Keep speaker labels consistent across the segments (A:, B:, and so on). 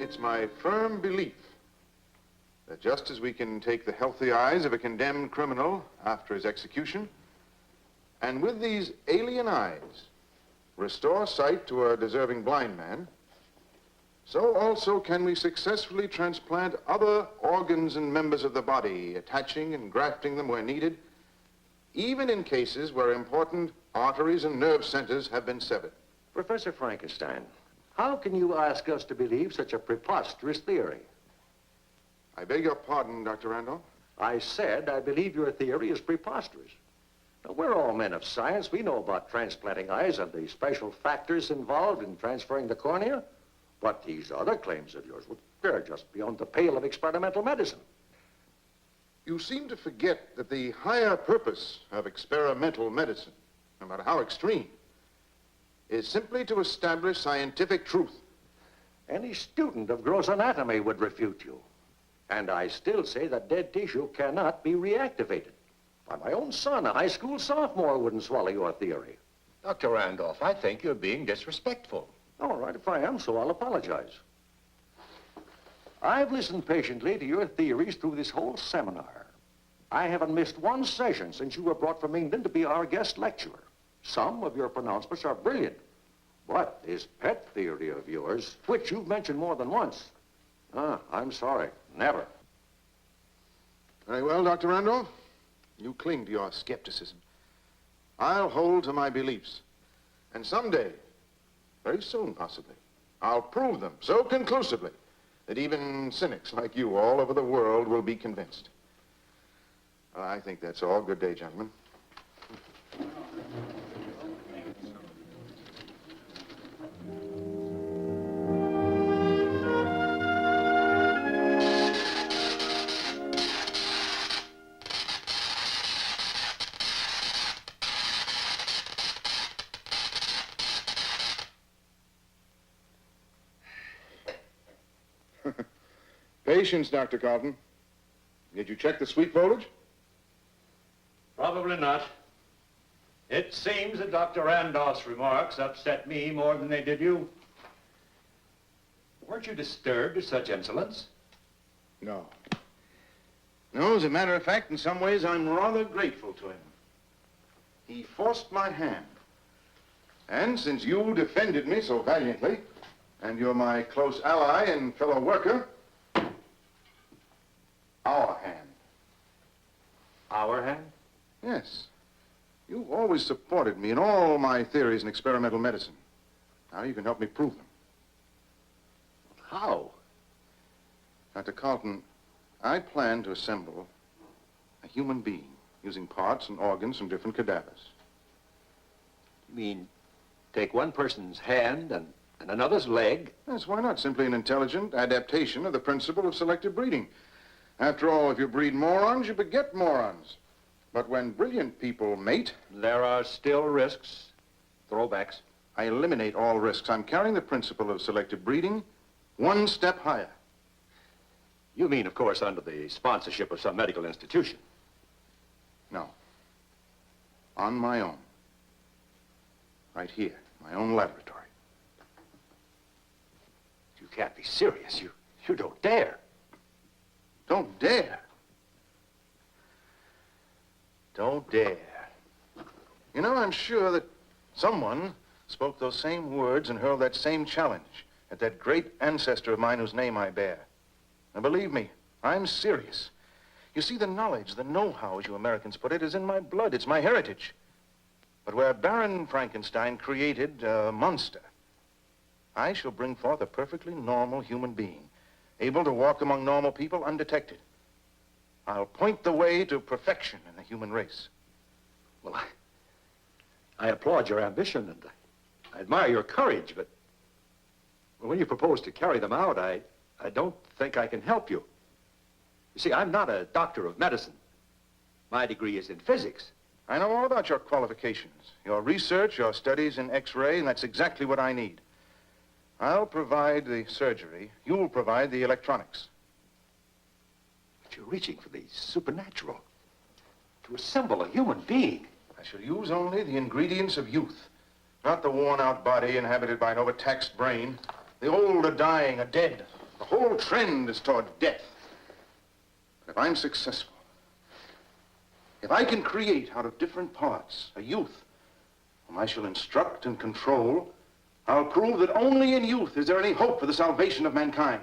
A: It's my firm belief that just as we can take the healthy eyes of a condemned criminal after his execution, and with these alien eyes restore sight to a deserving blind man, so also can we successfully transplant other organs and members of the body, attaching and grafting them where needed, even in cases where important arteries and nerve centers have been severed.
B: Professor Frankenstein, how can you ask us to believe such a preposterous theory?
A: I beg your pardon, Dr. Randolph.
B: I said I believe your theory is preposterous. Now, we're all men of science. We know about transplanting eyes and the special factors involved in transferring the cornea. But these other claims of yours, well, they're just beyond the pale of experimental medicine.
A: You seem to forget that the higher purpose of experimental medicine, no matter how extreme, is simply to establish scientific truth.
B: Any student of gross anatomy would refute you. And I still say that dead tissue cannot be reactivated. Why, my own son, a high school sophomore, wouldn't swallow your theory.
C: Dr. Randolph, I think you're being disrespectful.
B: All right, if I am, so I'll apologize. I've listened patiently to your theories through this whole seminar. I haven't missed one session since you were brought from England to be our guest lecturer. Some of your pronouncements are brilliant. But this pet theory of yours, which you've mentioned more than once, I'm sorry, never.
A: Very well, Dr. Randolph. You cling to your skepticism. I'll hold to my beliefs. And someday, very soon possibly, I'll prove them so conclusively that even cynics like you all over the world will be convinced. I think that's all. Good day, gentlemen. Patience, Dr. Carlton. Did you check the sweet foliage?
D: Probably not. It seems that Dr. Randolph's remarks upset me more than they did you. Weren't you disturbed at such insolence?
A: No. No, as a matter of fact, in some ways, I'm rather grateful to him. He forced my hand. And since you defended me so valiantly, and you're my close ally and fellow worker, our hand.
D: Our hand?
A: Yes. You've always supported me in all my theories in experimental medicine. Now you can help me prove them.
B: How?
A: Dr. Carlton, I plan to assemble a human being using parts and organs from different cadavers.
B: You mean take one person's hand and another's leg?
A: Yes, why not? Simply an intelligent adaptation of the principle of selective breeding. After all, if you breed morons, you beget morons. But when brilliant people mate...
B: There are still risks, throwbacks.
A: I eliminate all risks. I'm carrying the principle of selective breeding one step higher.
B: You mean, of course, under the sponsorship of some medical institution?
A: No. On my own. Right here, my own laboratory.
B: You can't be serious. You don't dare.
A: Don't dare. Don't dare. You know, I'm sure that someone spoke those same words and hurled that same challenge at that great ancestor of mine whose name I bear. And believe me, I'm serious. You see, the knowledge, the know-how, as you Americans put it, is in my blood. It's my heritage. But where Baron Frankenstein created a monster, I shall bring forth a perfectly normal human being, able to walk among normal people undetected. I'll point the way to perfection in the human race.
B: Well, I applaud your ambition and I admire your courage, but when you propose to carry them out, I don't think I can help you. You see, I'm not a doctor of medicine. My degree is in physics.
A: I know all about your qualifications, your research, your studies in X-ray, and that's exactly what I need. I'll provide the surgery. You'll provide the electronics.
B: But you're reaching for the supernatural. To assemble a human being.
A: I shall use only the ingredients of youth, not the worn-out body inhabited by an overtaxed brain. The old are dying, are dead. The whole trend is toward death. But if I'm successful, if I can create out of different parts a youth whom I shall instruct and control, I'll prove that only in youth is there any hope for the salvation of mankind.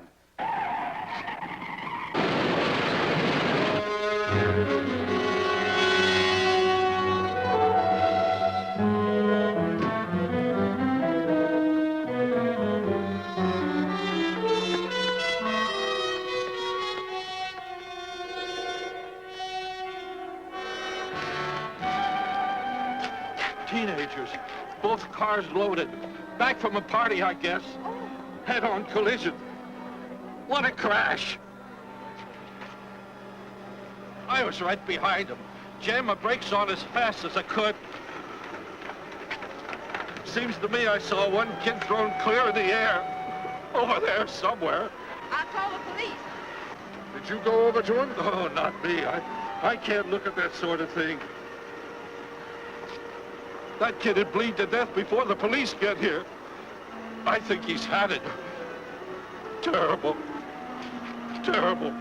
E: Teenagers, both cars loaded. Back from a party, I guess. Head-on collision. What a crash. I was right behind them. Jammed my brakes on as fast as I could. Seems to me I saw one kid thrown clear in the air. Over there somewhere.
F: I'll call the police.
E: Did you go over to him? Oh, not me. I can't look at that sort of thing. That kid would bleed to death before the police get here. I think he's had it. Terrible. Terrible.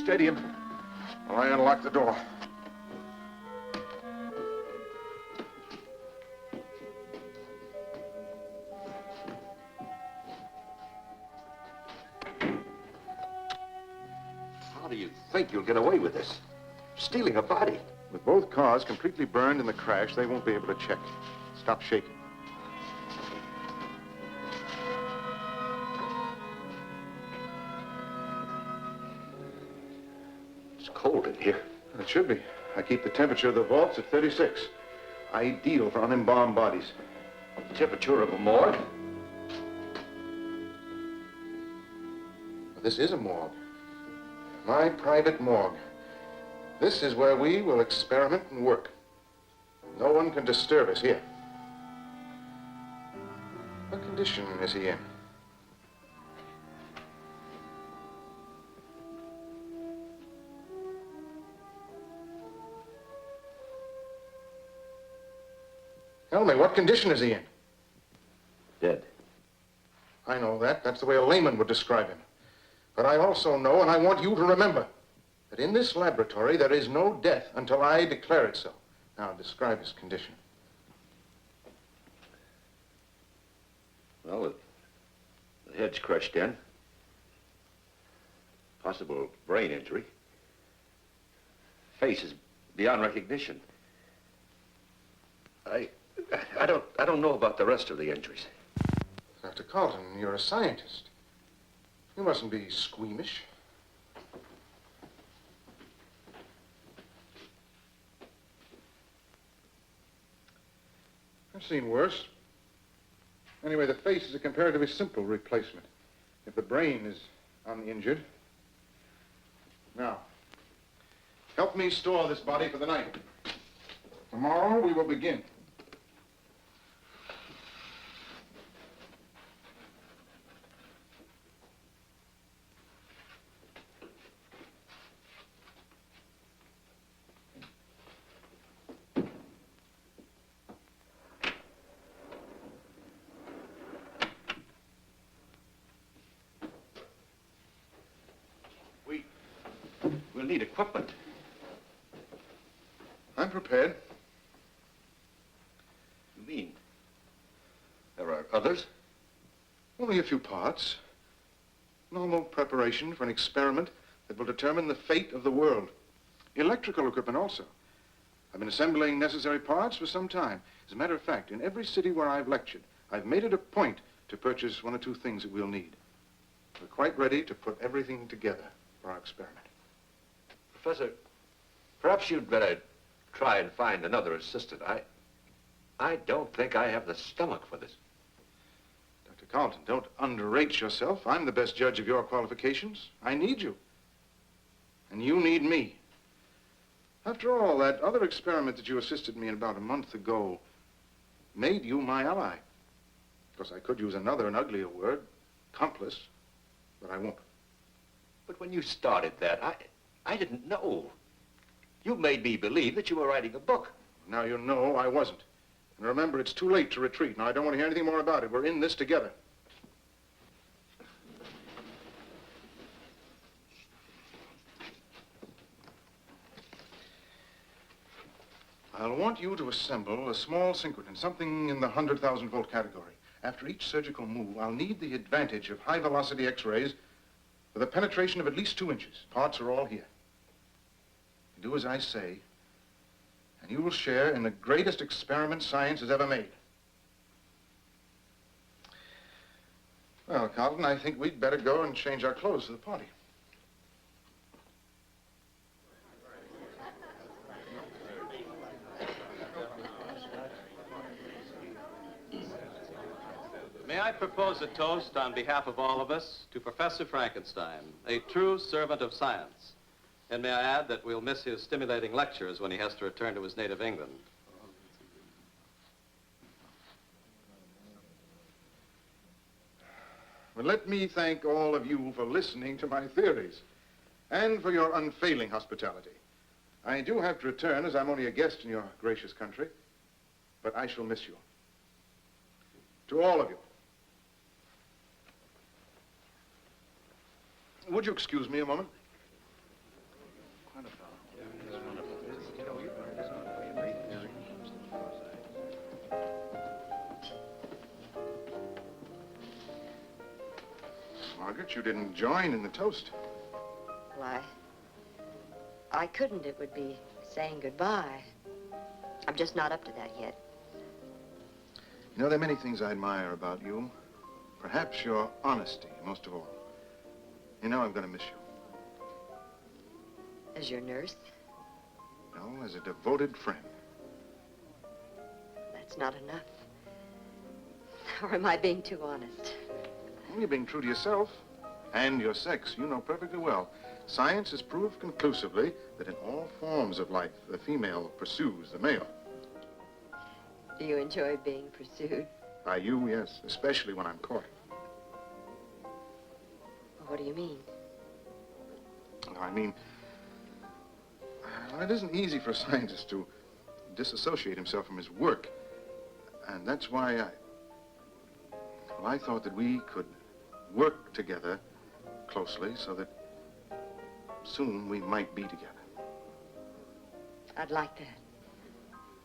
A: Steady him while I unlock the door.
B: How do you think you'll get away with this? Stealing a body.
A: With both cars completely burned in the crash, they won't be able to check. Stop shaking.
B: It's cold in here.
A: It should be. I keep the temperature of the vaults at 36. Ideal for unembalmed bodies.
B: Temperature of a morgue?
A: This is a morgue. My private morgue. This is where we will experiment and work. No one can disturb us here. What condition is he in? Tell me, what condition is he in?
B: Dead.
A: I know that. That's the way a layman would describe him. But I also know, and I want you to remember, that in this laboratory there is no death until I declare it so. Now, describe his condition.
B: Well, the head's crushed in. Possible brain injury. Face is beyond recognition. I don't know about the rest of the injuries.
A: Dr. Carlton, you're a scientist. You mustn't be squeamish. I've seen worse. Anyway, the face is a comparatively simple replacement. If the brain is uninjured. Now, help me store this body for the night. Tomorrow we will begin.
B: We'll need equipment.
A: I'm prepared.
B: You mean there are others?
A: Only a few parts. Normal preparation for an experiment that will determine the fate of the world. Electrical equipment also. I've been assembling necessary parts for some time. As a matter of fact, in every city where I've lectured, I've made it a point to purchase one or two things that we'll need. We're quite ready to put everything together for our experiment.
C: Professor, perhaps you'd better try and find another assistant. I don't think I have the stomach for this.
A: Dr. Carlton, don't underrate yourself. I'm the best judge of your qualifications. I need you. And you need me. After all, that other experiment that you assisted me in about a month ago made you my ally. Of course, I could use another and uglier word, accomplice, but I won't.
C: But when you started that, I didn't know. You made me believe that you were writing a book.
A: Now you know I wasn't. And remember, it's too late to retreat. Now, I don't want to hear anything more about it. We're in this together. I'll want you to assemble a small synchrotron, something in the 100,000 volt category. After each surgical move, I'll need the advantage of high velocity X-rays with a penetration of at least 2 inches. Parts are all here. You do as I say, and you will share in the greatest experiment science has ever made. Well, Carlton, I think we'd better go and change our clothes for the party.
F: May I propose a toast on behalf of all of us to Professor Frankenstein, a true servant of science. And may I add that we'll miss his stimulating lectures when he has to return to his native England.
A: Well, let me thank all of you for listening to my theories and for your unfailing hospitality. I do have to return as I'm only a guest in your gracious country, but I shall miss you. To all of you. Would you excuse me a moment? Margaret, you didn't join in the toast.
G: Well, I couldn't. It would be saying goodbye. I'm just not up to that yet.
A: You know, there are many things I admire about you. Perhaps your honesty, most of all. You know I'm going to miss you.
G: As your nurse?
A: No, as a devoted friend.
G: That's not enough. Or am I being too honest?
A: You're being true to yourself and your sex. You know perfectly well. Science has proved conclusively that in all forms of life, the female pursues the male.
G: Do you enjoy being pursued?
A: By you, yes, especially when I'm caught.
G: What do you mean?
A: I mean, it isn't easy for a scientist to disassociate himself from his work. And that's why I thought that we could work together closely so that soon we might be together.
G: I'd like that.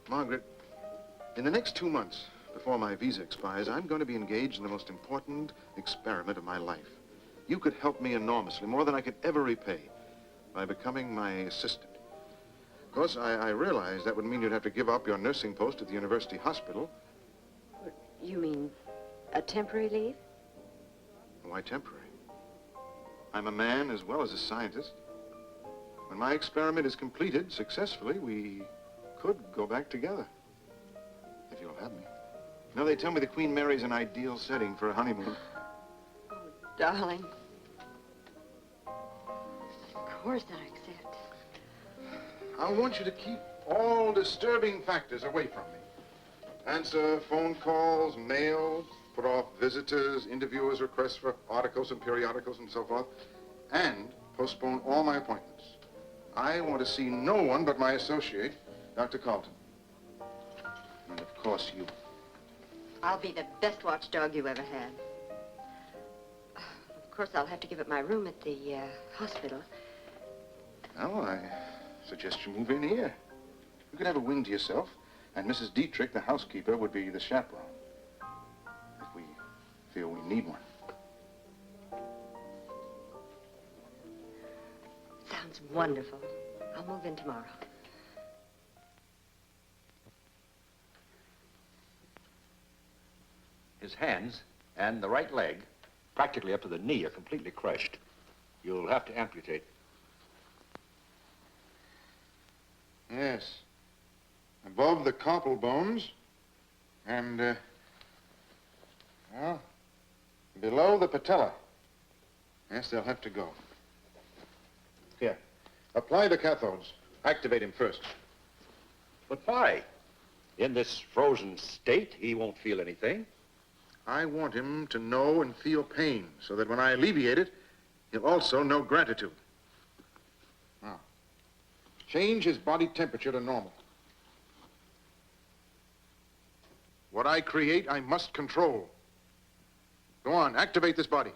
A: Margaret, in the next 2 months, before my visa expires, I'm going to be engaged in the most important experiment of my life. You could help me enormously, more than I could ever repay, by becoming my assistant. Of course, I realize that would mean you'd have to give up your nursing post at the university hospital.
G: You mean a temporary leave?
A: Why temporary? I'm a man as well as a scientist. When my experiment is completed successfully, we could go back together. If you'll have me. You know, they tell me the Queen Mary's an ideal setting for a honeymoon.
G: Oh, darling. Of course I accept.
A: I want you to keep all disturbing factors away from me. Answer phone calls, mail, put off visitors, interviewers' requests for articles and periodicals and so forth, and postpone all my appointments. I want to see no one but my associate, Dr. Carlton. And of course, you.
G: I'll be the best watchdog you ever had. Of course, I'll have to give up my room at the hospital.
A: Well, I suggest you move in here. You could have a wing to yourself, and Mrs. Dietrich, the housekeeper, would be the chaperone. If we feel we need one.
G: Sounds wonderful. I'll move in tomorrow.
B: His hands And the right leg, practically up to the knee, are completely crushed. You'll have to amputate.
A: Yes. Above the carpal bones and, well, below the patella. Yes, they'll have to go. Here, apply the cathodes. Activate him first.
B: But why? In this frozen state, he won't feel anything.
A: I want him to know and feel pain so that when I alleviate it, he'll also know gratitude. Now, change his body temperature to normal. What I create, I must control. Go on, activate this body.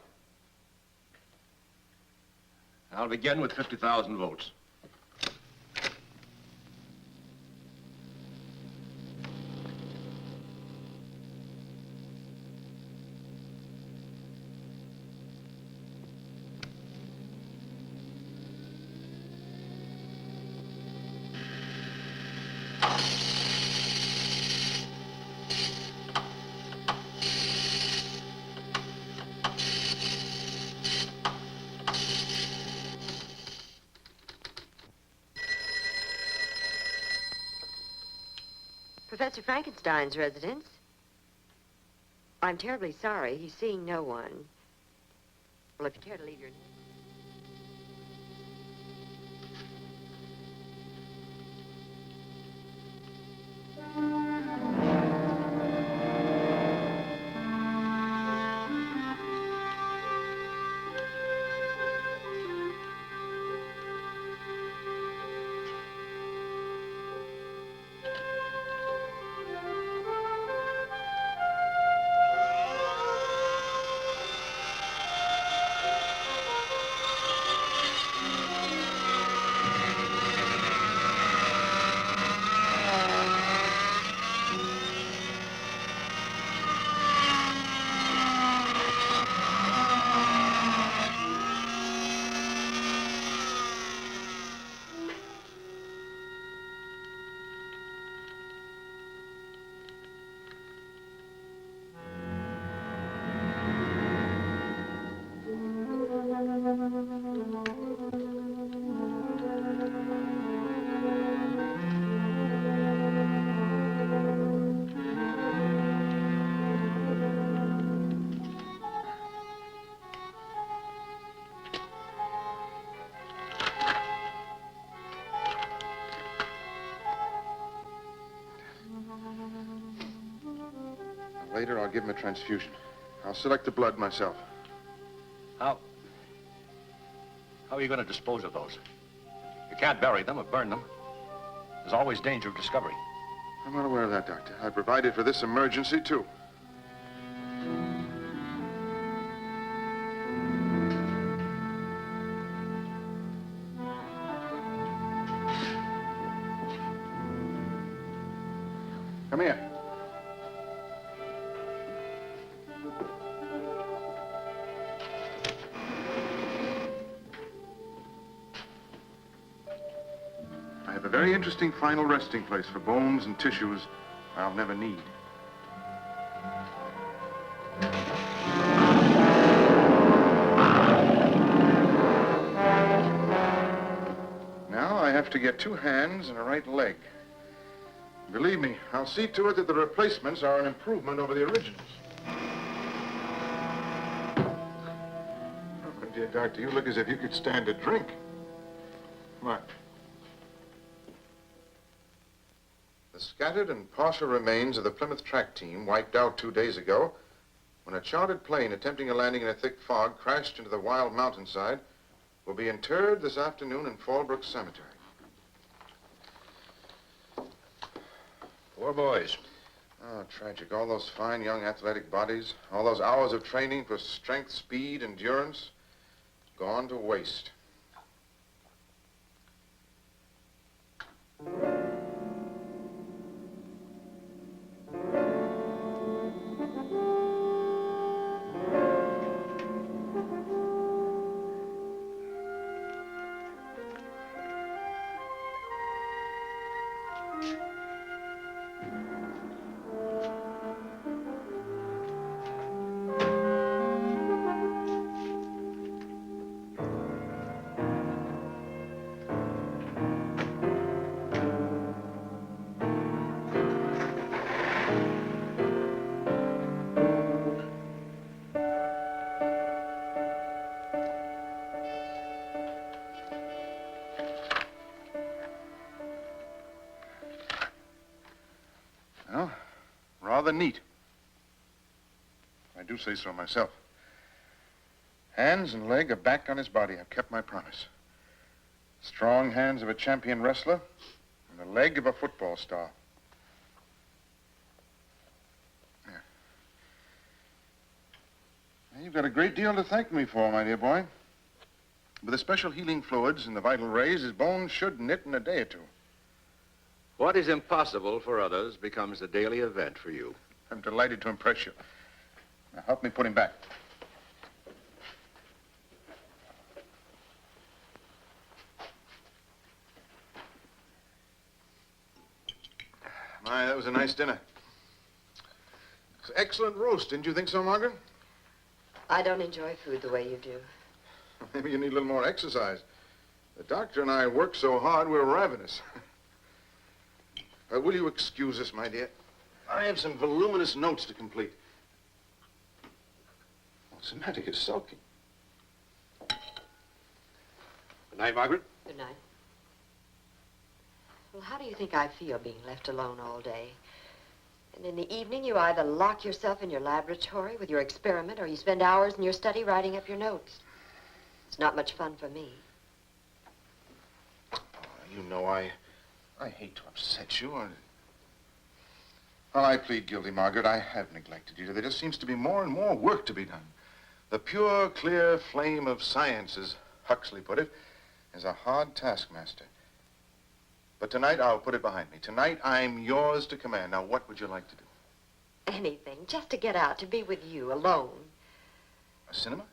B: I'll begin with 50,000 volts.
G: Professor Frankenstein's residence. I'm terribly sorry. He's seeing no one. Well, if you care to leave your name.
A: Later, I'll give him a transfusion. I'll select the blood myself.
B: How are you going to dispose of those? You can't bury them or burn them. There's always danger of discovery.
A: I'm not aware of that, Doctor. I provided for this emergency, too. Come here. I have a very interesting final resting place for bones and tissues I'll never need. Now I have to get 2 hands and a right leg. Believe me, I'll see to it that the replacements are an improvement over the originals. Oh, my dear doctor, you look as if you could stand a drink. Come on. The scattered and partial remains of the Plymouth track team wiped out 2 days ago when a chartered plane attempting a landing in a thick fog crashed into the wild mountainside will be interred this afternoon in Fallbrook Cemetery.
B: Poor boys.
A: Oh, tragic. All those fine young athletic bodies, all those hours of training for strength, speed, endurance, gone to waste. rather neat. I do say so myself. Hands and leg are back on his body. I've kept my promise. Strong hands of a champion wrestler and the leg of a football star. There. Now, you've got a great deal to thank me for, my dear boy. With the special healing fluids and the vital rays, his bones should knit in a day or two.
C: What is impossible for others becomes a daily event for you.
A: I'm delighted to impress you. Now, help me put him back. My, that was a nice dinner. It's excellent roast, didn't you think so, Margaret?
G: I don't enjoy food the way you do.
A: Maybe you need a little more exercise. The doctor and I work so hard, we're ravenous. Will you excuse us, my dear? I have some voluminous notes to complete. What's the matter? You're sulking.
C: Good night, Margaret.
G: Good night. Well, how do you think I feel being left alone all day? And in the evening, you either lock yourself in your laboratory with your experiment or you spend hours in your study writing up your notes. It's not much fun for me.
A: You know, I hate to upset you. Well, I plead guilty, Margaret. I have neglected you. There just seems to be more and more work to be done. The pure, clear flame of science, as Huxley put it, is a hard taskmaster. But tonight, I'll put it behind me. Tonight, I'm yours to command. Now, what would you like to do?
G: Anything, just to get out, to be with you, alone.
A: A cinema?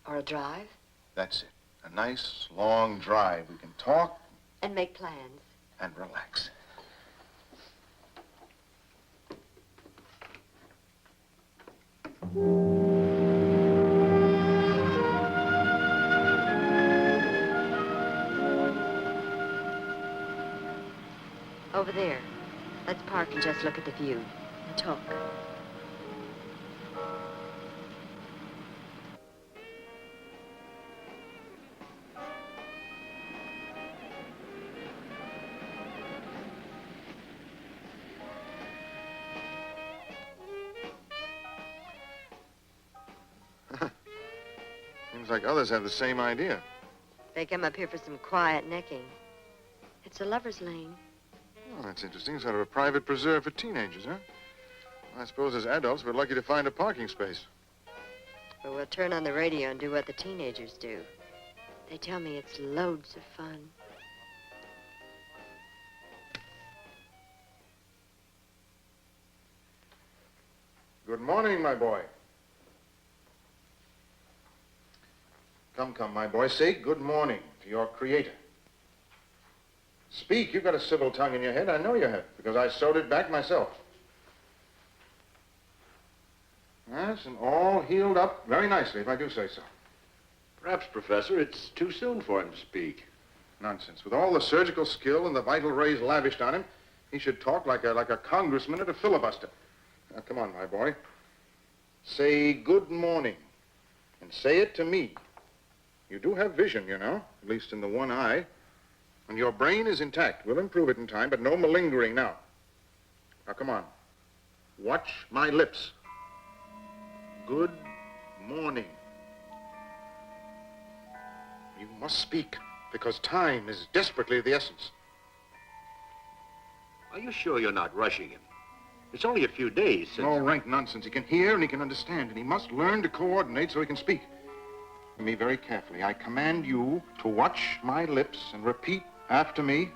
G: Or a drive.
A: That's it. A nice, long drive. We can talk.
G: And make plans.
A: And relax.
G: Over there. Let's park and just look at the view and talk.
A: Seems like others have the same idea.
G: They come up here for some quiet necking. It's a lover's lane.
A: Oh, that's interesting. Sort of a private preserve for teenagers, huh? I suppose as adults, we're lucky to find a parking space.
G: But we'll turn on the radio and do what the teenagers do. They tell me it's loads of fun.
A: Good morning, my boy. Come, my boy. Say good morning to your creator. Speak. You've got a civil tongue in your head. I know you have, because I sewed it back myself. Yes, and all healed up very nicely, if I do say so.
C: Perhaps, Professor, it's too soon for him to speak.
A: Nonsense. With all the surgical skill and the vital rays lavished on him, he should talk like a congressman at a filibuster. Now, come on, my boy. Say good morning, and say it to me. You do have vision, you know, at least in the one eye. And your brain is intact. We'll improve it in time, but no malingering now. Now, come on. Watch my lips. Good morning. You must speak, because time is desperately of the essence.
C: Are you sure you're not rushing him? It's only a few days since...
A: No rank nonsense. He can hear and he can understand, and he must learn to coordinate so he can speak. Me very carefully. I command you to watch my lips and repeat after me.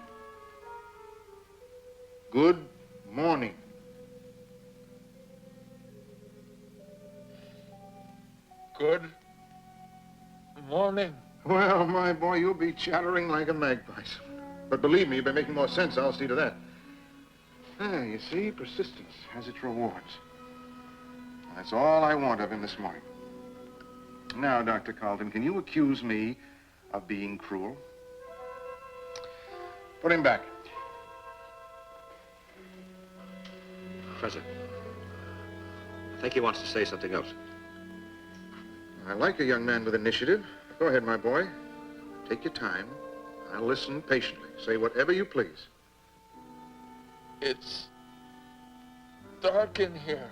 A: Good morning.
E: Good morning.
A: Well, my boy, you'll be chattering like a magpie soon. But believe me, you'll be making more sense. I'll see to that. Ah, you see, persistence has its rewards. That's all I want of him this morning. Now, Dr. Carlton, can you accuse me of being cruel? Put him back.
C: Professor, I think he wants to say something else.
A: I like a young man with initiative. Go ahead, my boy. Take your time. I'll listen patiently. Say whatever you please.
E: It's dark in here.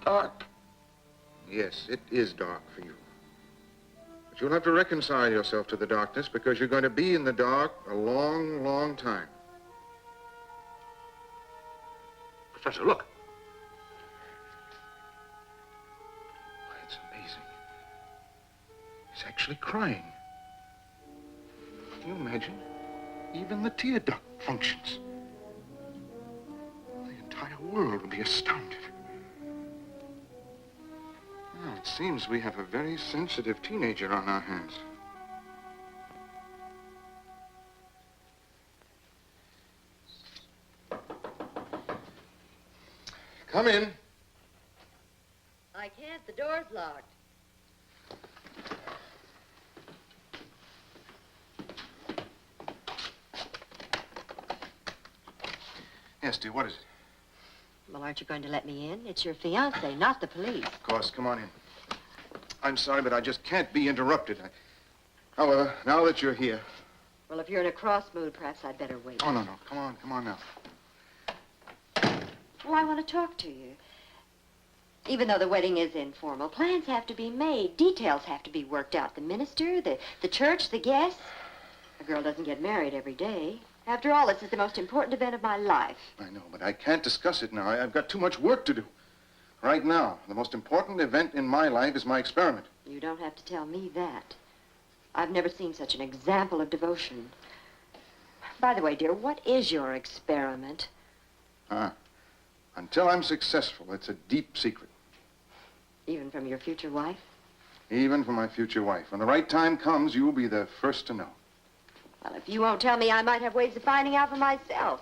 E: Dark.
A: Yes, it is dark for you. But you'll have to reconcile yourself to the darkness because you're going to be in the dark a long, long time.
C: Professor, look.
A: Why, it's amazing. He's actually crying. Can you imagine? Even the tear duct functions. The entire world will be astounded. Well, it seems we have a very sensitive teenager on our hands. Come in.
G: I can't. The door's locked.
A: Yes, dear, what is it?
G: Well, aren't you going to let me in? It's your fiancé, not the police.
A: Of course, come on in. I'm sorry, but I just can't be interrupted. However, now that you're here...
G: Well, if you're in a cross mood, perhaps I'd better wait.
A: Oh, no. Come on now.
G: Well, I want to talk to you. Even though the wedding is informal, plans have to be made. Details have to be worked out. The minister, the church, the guests. A girl doesn't get married every day. After all, this is the most important event of my life.
A: I know, but I can't discuss it now. I've got too much work to do. Right now, the most important event in my life is my experiment.
G: You don't have to tell me that. I've never seen such an example of devotion. By the way, dear, what is your experiment?
A: Until I'm successful, it's a deep secret.
G: Even from your future wife?
A: Even from my future wife. When the right time comes, you'll be the first to know.
G: Well, if you won't tell me, I might have ways of finding out for myself.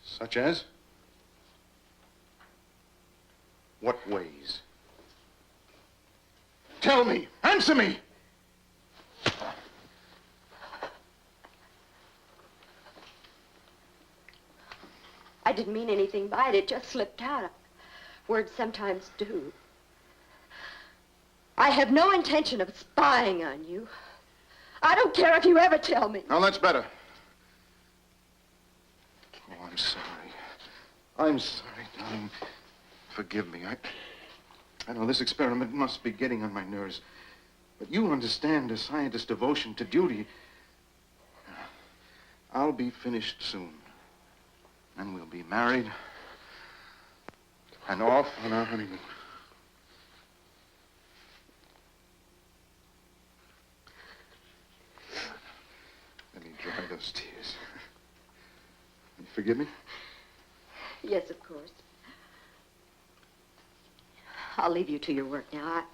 A: Such as? What ways? Tell me! Answer me!
G: I didn't mean anything by it. It just slipped out. Words sometimes do. I have no intention of spying on you. I don't care if you ever tell me.
A: Now, that's better. Oh, I'm sorry. I'm sorry, darling. Forgive me. I know this experiment must be getting on my nerves. But you understand a scientist's devotion to duty. I'll be finished soon. And we'll be married and off on our honeymoon. Let me dry those tears. You forgive me?
G: Yes, of course. I'll leave you to your work now.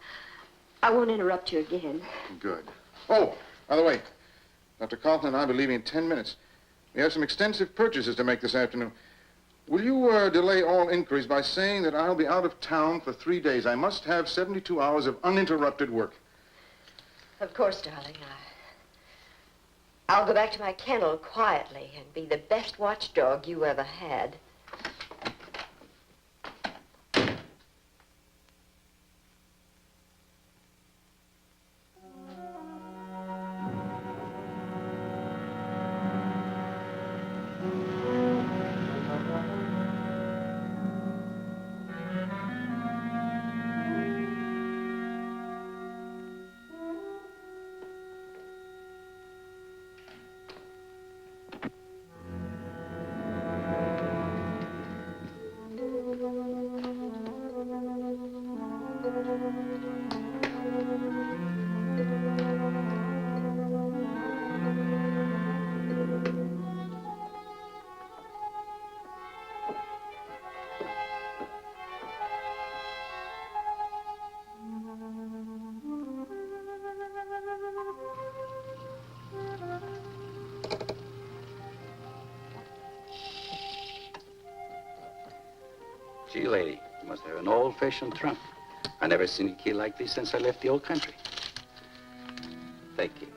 G: I won't interrupt you again.
A: Good. Oh, by the way, Dr. Kaufman and I will be leaving in 10 minutes. We have some extensive purchases to make this afternoon. Will you delay all inquiries by saying that I'll be out of town for 3 days? I must have 72 hours of uninterrupted work.
G: Of course, darling. I'll go back to my kennel quietly and be the best watchdog you ever had.
H: Gee, lady, you must have an old-fashioned trunk. I never seen a key like this since I left the old country. Thank you.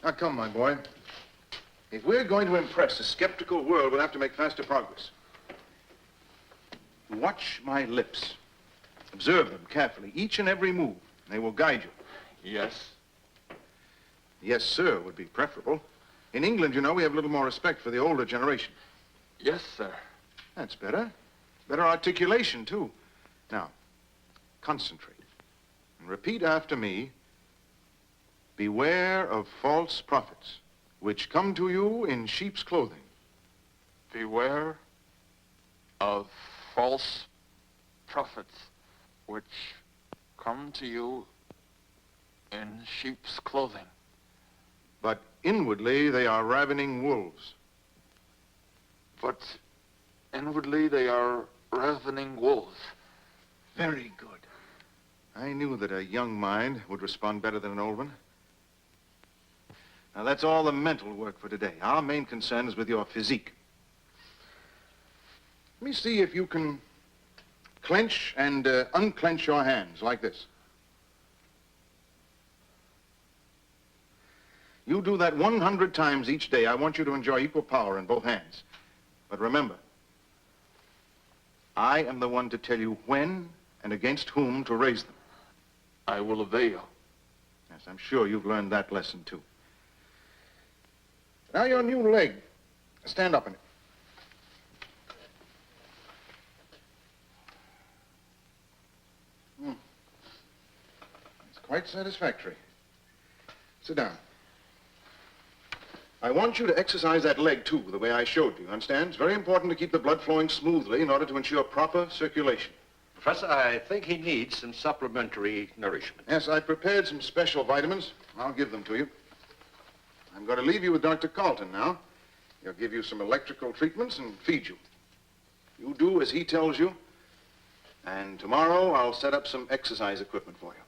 A: Now, come, my boy. If we're going to impress a skeptical world, we'll have to make faster progress. Watch my lips. Observe them carefully, each and every move. They will guide you.
E: Yes.
A: Yes, sir, would be preferable. In England, you know, we have a little more respect for the older generation.
E: Yes, sir.
A: That's better. Better articulation, too. Now, concentrate. And repeat after me. Beware of false prophets, which come to you in sheep's clothing.
E: Beware of false prophets, which come to you in sheep's clothing.
A: But inwardly, they are ravening wolves.
E: But inwardly they are ravening wolves.
A: Very good. I knew that a young mind would respond better than an old one. Now, that's all the mental work for today. Our main concern is with your physique. Let me see if you can clench and unclench your hands like this. You do that 100 times each day. I want you to enjoy equal power in both hands. But remember, I am the one to tell you when and against whom to raise them.
E: I will obey you.
A: Yes, I'm sure you've learned that lesson, too. Now your new leg. Stand up in it. It's quite satisfactory. Sit down. I want you to exercise that leg, too, the way I showed you. Understand? It's very important to keep the blood flowing smoothly in order to ensure proper circulation.
C: Professor, I think he needs some supplementary nourishment.
A: Yes, I prepared some special vitamins. I'll give them to you. I'm going to leave you with Dr. Carlton now. He'll give you some electrical treatments and feed you. You do as he tells you. And tomorrow I'll set up some exercise equipment for you.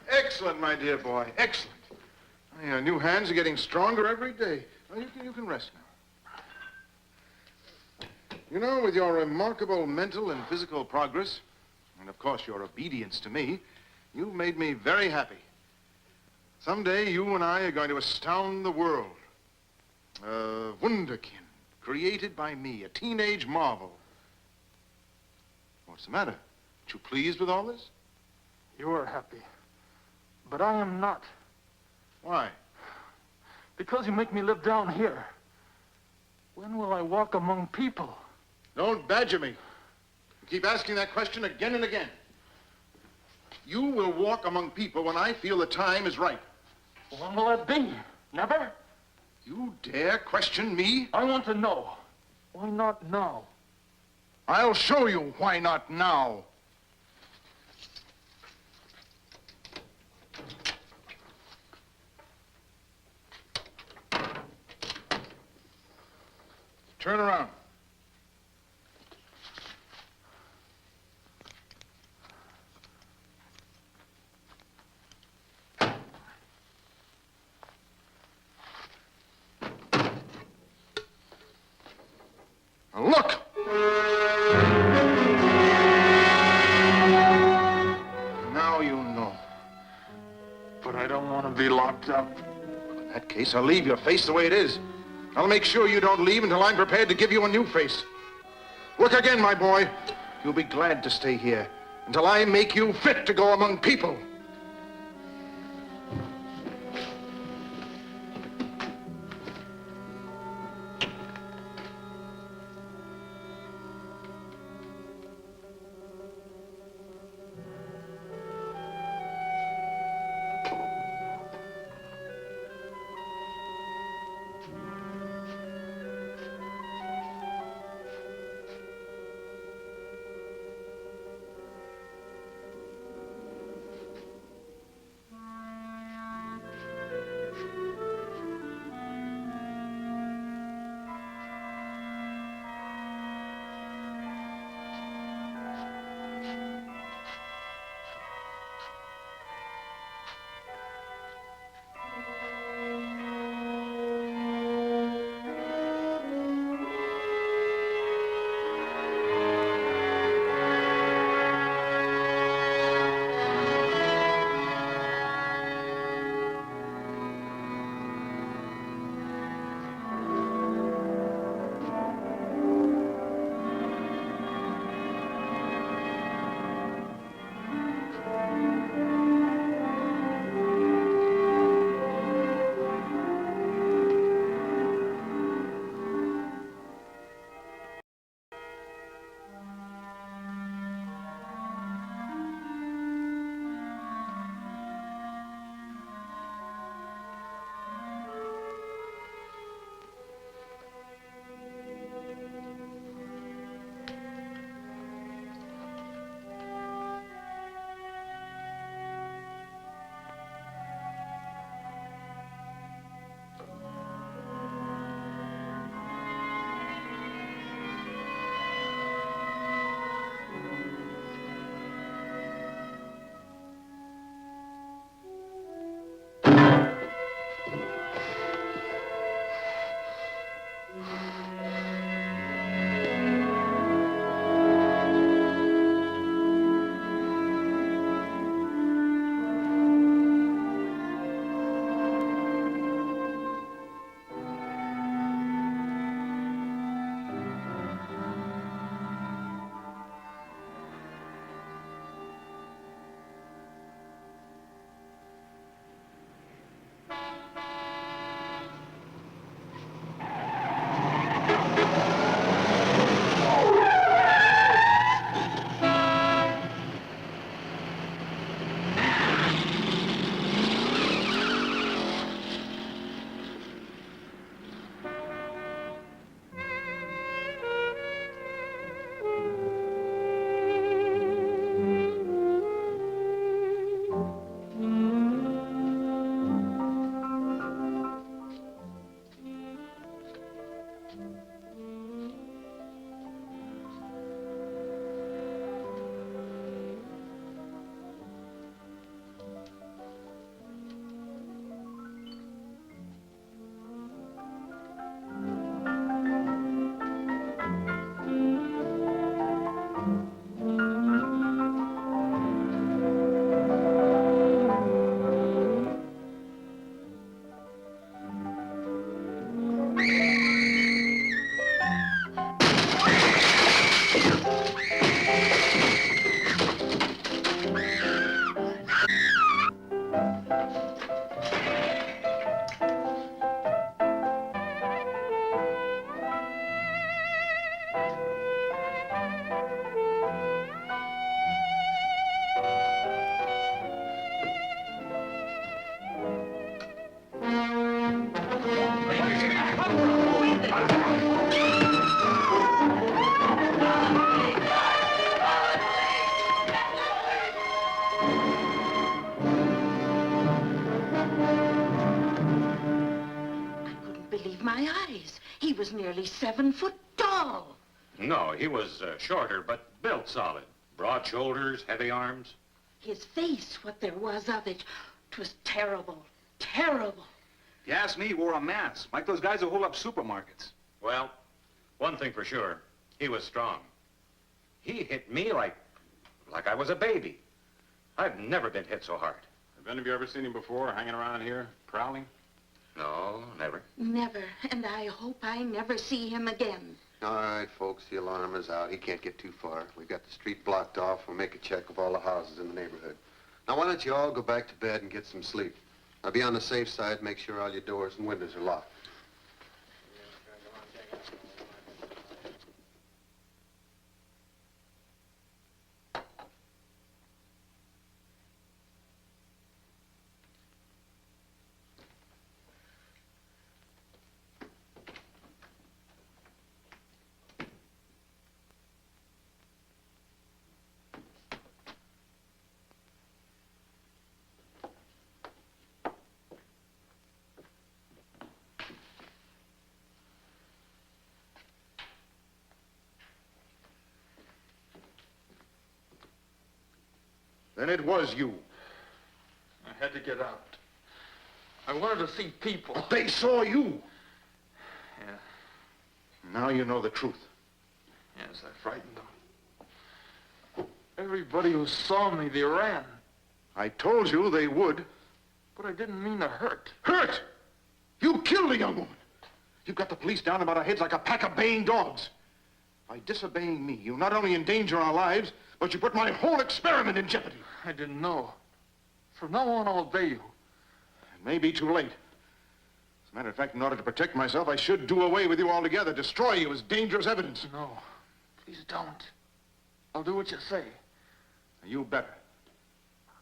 A: Excellent, my dear boy. Excellent. Your new hands are getting stronger every day. Well, you can rest now. You know, with your remarkable mental and physical progress, and of course your obedience to me, you've made me very happy. Someday you and I are going to astound the world. A wunderkind, created by me, a teenage marvel. What's the matter? Aren't you pleased with all this?
E: You are happy, but I am not.
A: Why?
E: Because you make me live down here. When will I walk among people?
A: Don't badger me. You keep asking that question again and again. You will walk among people when I feel the time is right.
E: When will that be? Never?
A: You dare question me?
E: I want to know. Why not now?
A: I'll show you why not now. Turn around. Now look! Now you know.
E: But I don't want to be locked up.
A: In that case, I'll leave your face the way it is. I'll make sure you don't leave until I'm prepared to give you a new face. Look again, my boy. You'll be glad to stay here until I make you fit to go among people.
I: My eyes. He was nearly 7 foot tall.
B: No, he was shorter, but built solid. Broad shoulders, heavy arms.
I: His face, what there was of it, 'twas terrible, terrible.
J: If you ask me, he wore a mask, like those guys who hold up supermarkets.
B: Well, one thing for sure, he was strong. He hit me like I was a baby. I've never been hit so hard.
E: Have any of you ever seen him before, hanging around here, prowling?
B: No, never.
I: Never, and I hope I never see him again.
K: All right, folks, the alarm is out. He can't get too far. We've got the street blocked off. We'll make a check of all the houses in the neighborhood. Now, why don't you all go back to bed and get some sleep? I'll be on the safe side. Make sure all your doors and windows are locked.
A: Then it was you.
E: I had to get out. I wanted to see people.
A: But they saw you.
E: Yeah.
A: Now you know the truth.
E: Yes, I frightened them. Everybody who saw me, they ran.
A: I told you they would.
E: But I didn't mean to hurt.
A: Hurt? You killed a young woman. You've got the police down about our heads like a pack of baying dogs. By disobeying me, you not only endanger our lives, but you put my whole experiment in jeopardy.
E: I didn't know. From now on, I'll obey you.
A: It may be too late. As a matter of fact, in order to protect myself, I should do away with you altogether, destroy you as dangerous evidence.
E: No, please don't. I'll do what you say.
A: You better.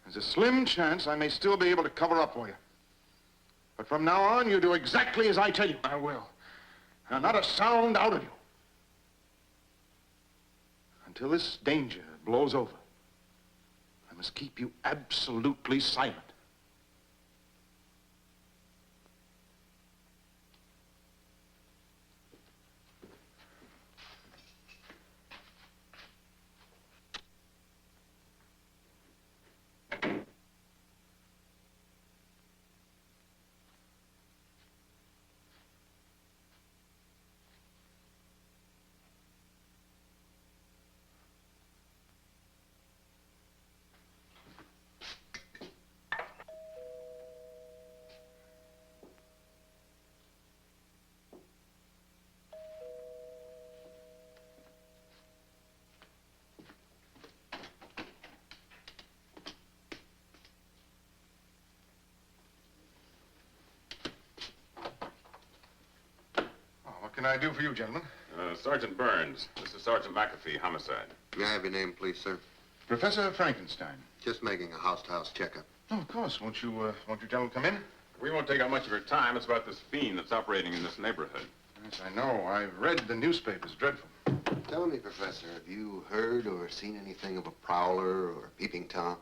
A: There's a slim chance I may still be able to cover up for you. But from now on, you do exactly as I tell you.
E: I will.
A: Now, not a sound out of you. Until this danger blows over, I must keep you absolutely silent. What can I do for you, gentlemen?
E: Sergeant Burns. This is Sergeant McAfee, homicide.
K: May I have your name, please, sir?
A: Professor Frankenstein.
K: Just making a house-to-house checkup.
A: Oh, of course. Won't you gentlemen come in?
E: We won't take up much of your time. It's about this fiend that's operating in this neighborhood.
A: Yes, I know. I've read the newspapers. Dreadful.
K: Tell me, Professor, have you heard or seen anything of a prowler or a peeping Tom?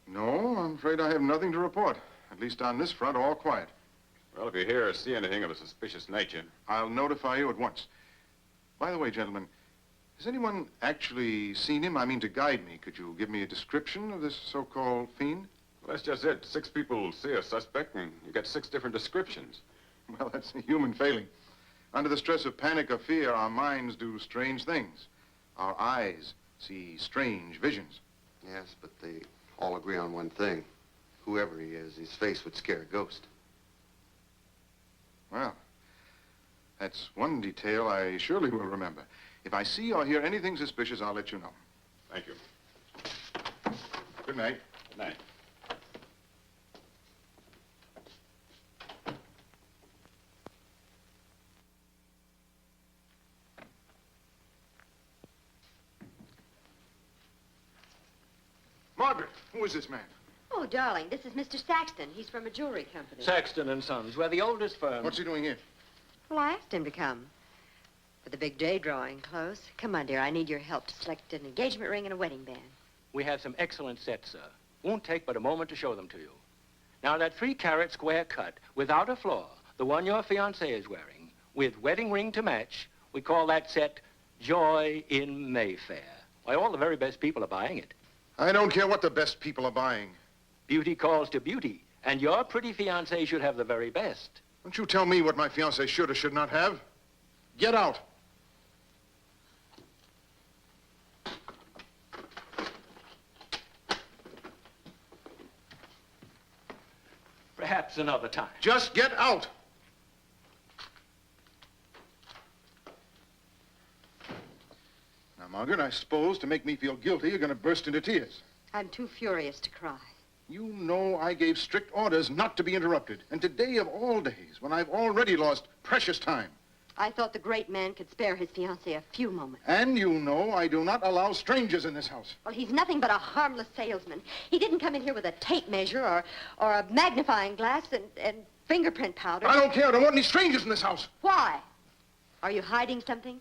A: No, I'm afraid I have nothing to report. At least on this front, all quiet.
E: Well, if you hear or see anything of a suspicious nature...
A: I'll notify you at once. By the way, gentlemen, has anyone actually seen him? I mean, to guide me. Could you give me a description of this so-called fiend?
E: Well, that's just it. 6 people see a suspect, and you get 6 different descriptions.
A: Well, that's a human failing. Under the stress of panic or fear, our minds do strange things. Our eyes see strange visions.
K: Yes, but they all agree on one thing. Whoever he is, his face would scare a ghost.
A: Well, that's one detail I surely will remember. If I see or hear anything suspicious, I'll let you know.
E: Thank you.
A: Good night.
E: Good night.
A: Margaret, who is this man?
G: Oh, darling, this is Mr. Saxton. He's from a jewelry company.
L: Saxton and Sons. We're the oldest firm.
A: What's he doing here?
G: Well, I asked him to come. With the big day drawing close. Come on, dear. I need your help to select an engagement ring and a wedding band.
L: We have some excellent sets, sir. Won't take but a moment to show them to you. Now, that 3-carat square cut, without a flaw, the one your fiancé is wearing, with wedding ring to match, we call that set Joy in Mayfair. Why, all the very best people are buying it.
A: I don't care what the best people are buying.
L: Beauty calls to beauty, and your pretty fiancé should have the very best.
A: Don't you tell me what my fiancé should or should not have. Get out.
L: Perhaps another time.
A: Just get out. Now, Margaret, I suppose to make me feel guilty, you're going to burst into tears.
G: I'm too furious to cry.
A: You know I gave strict orders not to be interrupted. And today of all days, when I've already lost precious time.
G: I thought the great man could spare his fiancée a few moments.
A: And you know I do not allow strangers in this house.
G: Well, he's nothing but a harmless salesman. He didn't come in here with a tape measure or a magnifying glass and fingerprint powder.
A: I don't care. I don't want any strangers in this house.
G: Why? Are you hiding something?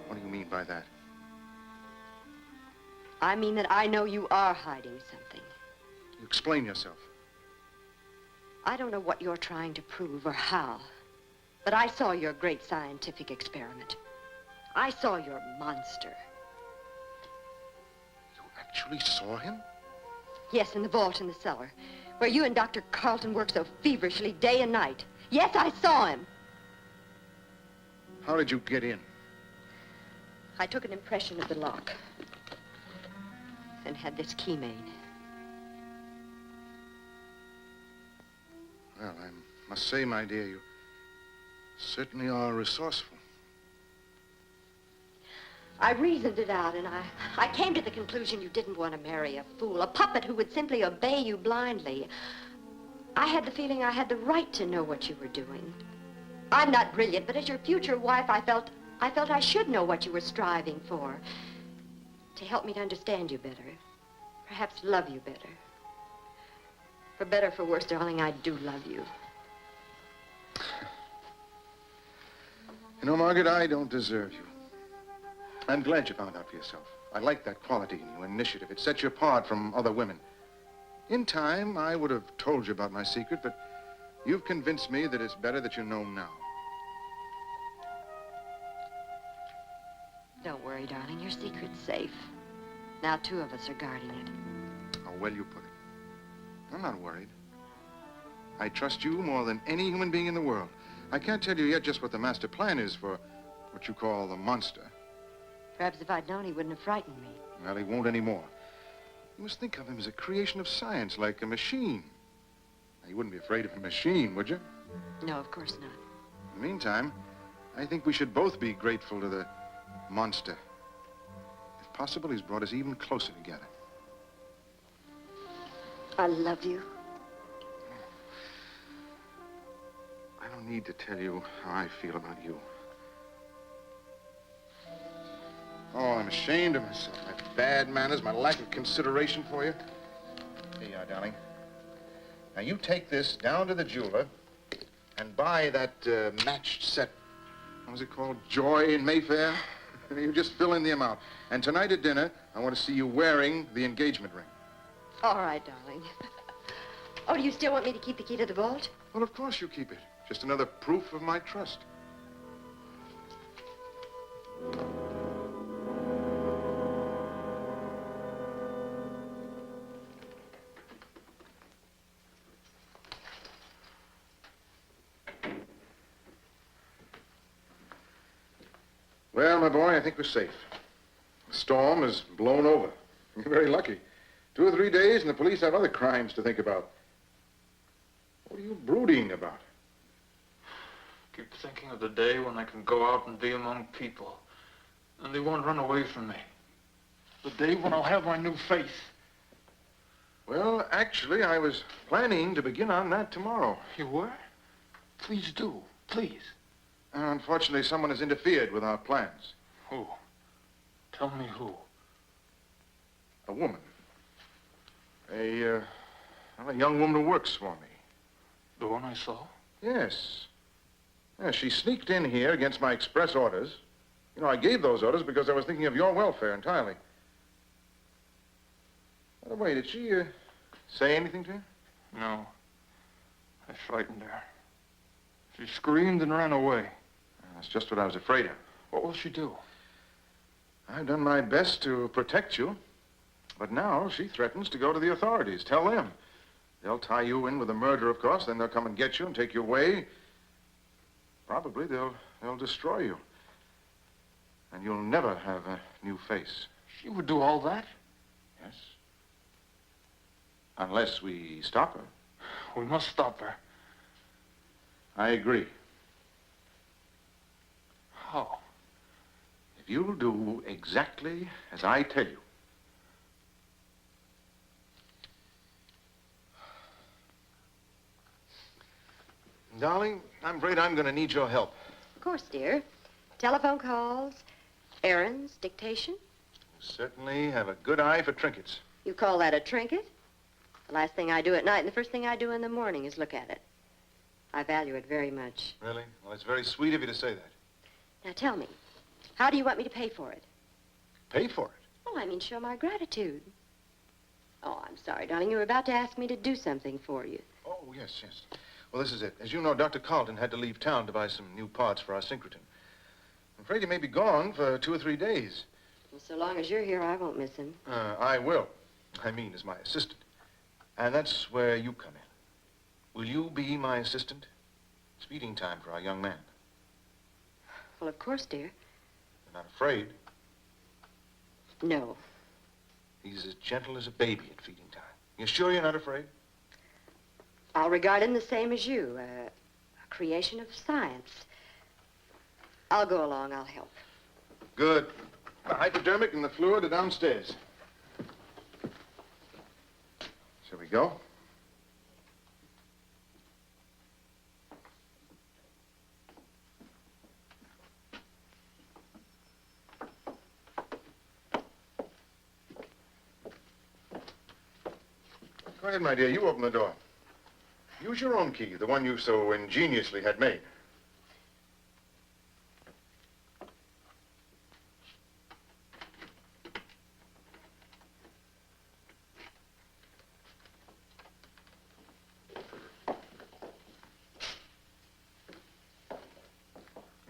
A: What do you mean by that?
G: I mean that I know you are hiding something.
A: You explain yourself.
G: I don't know what you're trying to prove or how, but I saw your great scientific experiment. I saw your monster.
A: You actually saw him?
G: Yes, in the vault in the cellar, where you and Dr. Carlton work so feverishly day and night. Yes, I saw him.
A: How did you get in?
G: I took an impression of the lock and had this key made.
A: Well, I must say, my dear, you certainly are resourceful.
G: I reasoned it out, and I came to the conclusion you didn't want to marry a fool, a puppet who would simply obey you blindly. I had the feeling I had the right to know what you were doing. I'm not brilliant, but as your future wife, I felt I should know what you were striving for. To help me to understand you better. Perhaps love you better. For better or for worse, darling, I do love you.
A: You know, Margaret, I don't deserve you. I'm glad you found out for yourself. I like that quality in you, initiative. It sets you apart from other women. In time, I would have told you about my secret, but you've convinced me that it's better that you know now.
G: Don't worry, darling. Your secret's safe. Now 2 of us are guarding it.
A: How well you put it. I'm not worried. I trust you more than any human being in the world. I can't tell you yet just what the master plan is for what you call the monster.
G: Perhaps if I'd known, he wouldn't have frightened me.
A: Well, he won't anymore. You must think of him as a creation of science, like a machine. Now, you wouldn't be afraid of a machine, would you?
G: No, of course not.
A: In the meantime, I think we should both be grateful to the monster. If possible, he's brought us even closer together.
G: I love you.
A: I don't need to tell you how I feel about you. Oh, I'm ashamed of myself. My bad manners, my lack of consideration for you. Here you are, darling. Now, you take this down to the jeweler and buy that matched set. What was it called? Joy in Mayfair? You just fill in the amount. And tonight at dinner, I want to see you wearing the engagement ring.
G: All right, darling. Oh, do you still want me to keep the key to the vault?
A: Well, of course you keep it. Just another proof of my trust. Well, my boy, I think we're safe. The storm has blown over. You're very lucky. 2 or 3 days and the police have other crimes to think about. What are you brooding about?
M: Keep thinking of the day when I can go out and be among people, and they won't run away from me. The day when I'll have my new faith.
A: Well, actually, I was planning to begin on that tomorrow.
M: You were? Please do. Please.
A: Unfortunately, someone has interfered with our plans.
M: Who? Tell me who.
A: A woman. A young woman who works for me.
M: The one I saw?
A: Yes. Yeah, she sneaked in here against my express orders. You know, I gave those orders because I was thinking of your welfare entirely. By the way, did she say anything to you?
M: No. I frightened her. She screamed and ran away.
A: That's just what I was afraid of.
M: What will she do?
A: I've done my best to protect you, but now she threatens to go to the authorities. Tell them. They'll tie you in with the murder, of course, then they'll come and get you and take you away. Probably they'll destroy you. And you'll never have a new face.
M: She would do all that?
A: Yes. Unless we stop her.
M: We must stop her.
A: I agree.
M: How?
A: If you'll do exactly as I tell you. Darling, I'm afraid I'm going to need your help.
G: Of course, dear. Telephone calls, errands, dictation.
A: You certainly have a good eye for trinkets.
G: You call that a trinket? The last thing I do at night and the first thing I do in the morning is look at it. I value it very much.
A: Really? Well, it's very sweet of you to say that.
G: Now tell me, how do you want me to pay for it?
A: Pay for it?
G: Oh, I mean show my gratitude. Oh, I'm sorry, darling. You were about to ask me to do something for you.
A: Oh, yes, yes. Well, this is it. As you know, Dr. Carlton had to leave town to buy some new parts for our syncretin. I'm afraid he may be gone for 2 or 3 days.
G: Well, so long as you're here, I won't miss him.
A: I will. I mean, as my assistant. And that's where you come in. Will you be my assistant? It's feeding time for our young man.
G: Well, of course, dear.
A: You're not afraid?
G: No.
A: He's as gentle as a baby at feeding time. You sure you're not afraid?
G: I'll regard him the same as you, a creation of science. I'll go along. I'll help.
A: Good. The hypodermic and the fluid are downstairs. Shall we go? Go ahead, my dear. You open the door. Use your own key, the one you so ingeniously had made.